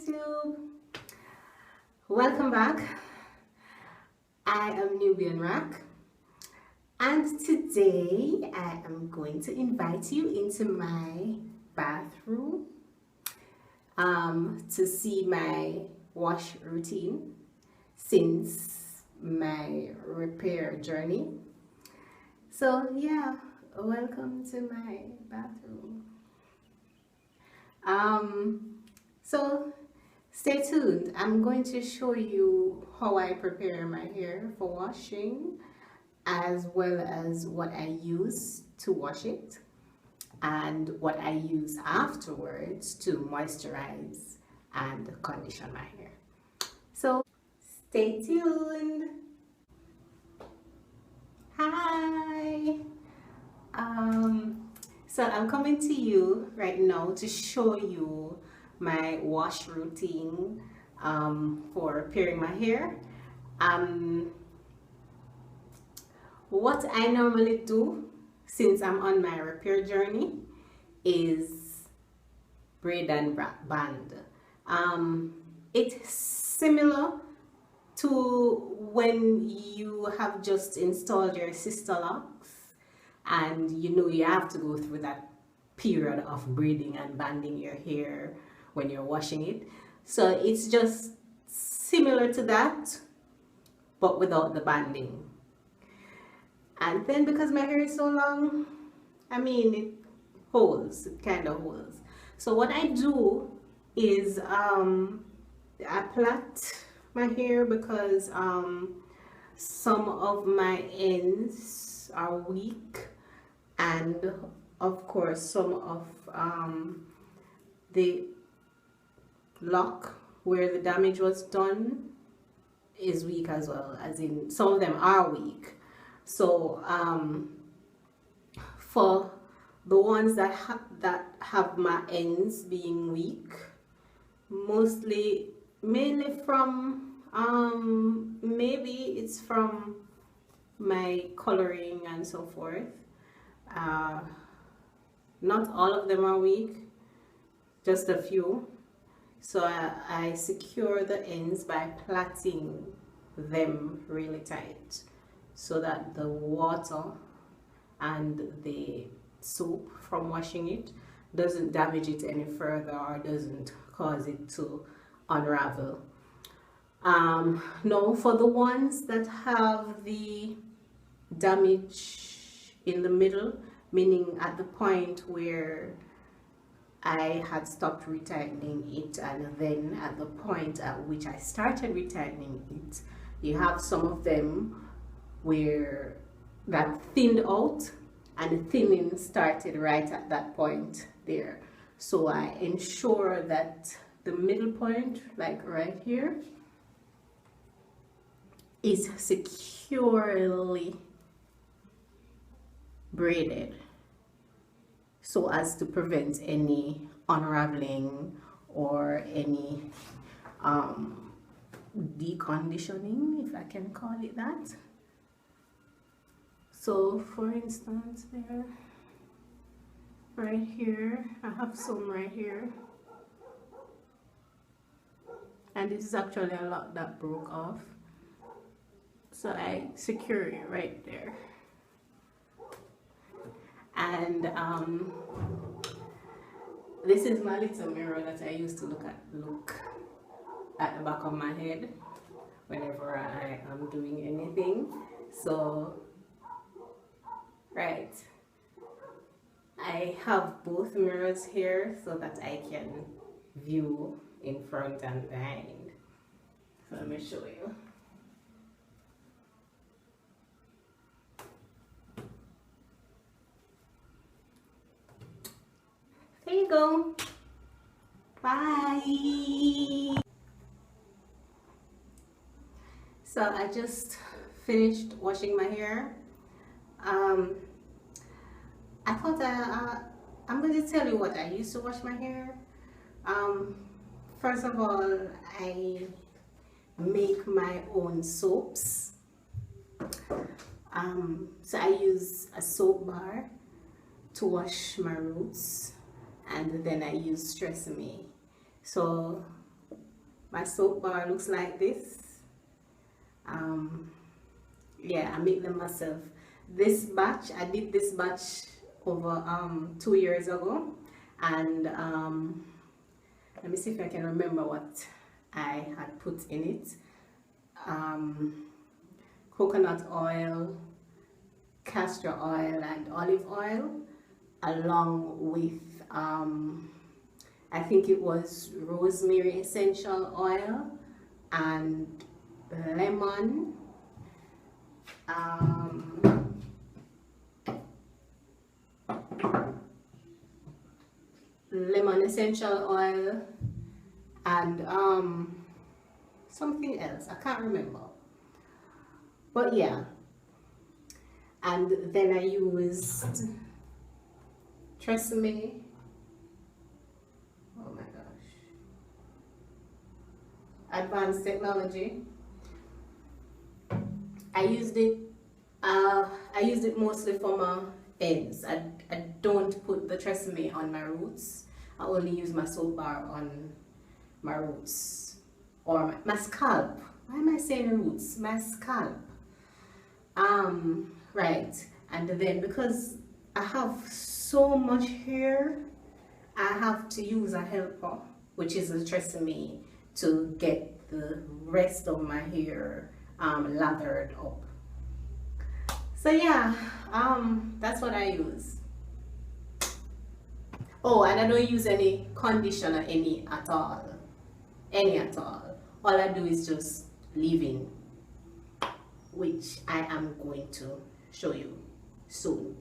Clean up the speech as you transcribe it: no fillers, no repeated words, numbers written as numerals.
YouTube. Welcome back. I am Nubian Rock, and today I am going to invite you into my bathroom to see my wash routine since my repair journey. So yeah, welcome to my bathroom. So stay tuned. I'm going to show you how I prepare my hair for washing, as well as what I use to wash it and what I use afterwards to moisturize and condition my hair. So stay tuned. Hi. So I'm coming to you right now to show you my wash routine for repairing my hair. What I normally do since I'm on my repair journey is braid and band. It's similar to when you have just installed your sister locks and you know you have to go through that period of braiding and banding your hair when you're washing it. So it's just similar to that, but without the banding. And then because my hair is so long, it kind of holds. So what I do is I plait my hair because some of my ends are weak, and of course some of the lock where the damage was done is weak as well, as in some of them are weak. So for the ones that have my ends being weak, mainly from maybe it's from my coloring and so forth. Not all of them are weak, just a few. So I secure the ends by plaiting them really tight so that the water and the soap from washing it doesn't damage it any further or doesn't cause it to unravel. No, for the ones that have the damage in the middle, meaning at the point where I had stopped retightening it and then at the point at which I started retightening it, you have some of them where that thinned out and the thinning started right at that point there. So I ensure that the middle point, like right here, is securely braided so as to prevent any unraveling or any deconditioning, if I can call it that. So for instance, there, right here, I have some right here, and this is actually a lot that broke off, so I secure it right there. And this is my little mirror that I used to look at the back of my head whenever I am doing anything. So right, I have both mirrors here so that I can view in front and behind. So let me show you. There you go. Bye. So I just finished washing my hair. I thought I'm going to tell you what I used to wash my hair. First of all, I make my own soaps. So I use a soap bar to wash my roots, and then I use Tresemme. So My soap bar looks like this. Yeah, I make them myself. This batch, I did this batch over 2 years ago, and let me see if I can remember what I had put in it. Coconut oil, castor oil, and olive oil, along with I think it was rosemary essential oil and lemon, lemon essential oil, and something else I can't remember, but yeah. And then I used Tresemme. Oh my gosh, advanced technology. I used it mostly for my ends. I don't put the Tresemme on my roots. I only use my soap bar on my roots or my scalp. Why am I saying roots? My scalp. Right. And then because I have so much hair, I have to use a helper, which is a Tresemme, to get the rest of my hair lathered up. So yeah, that's what I use. Oh, and I don't use any conditioner any at all. Any at all. All I do is just leave in, which I am going to show you soon.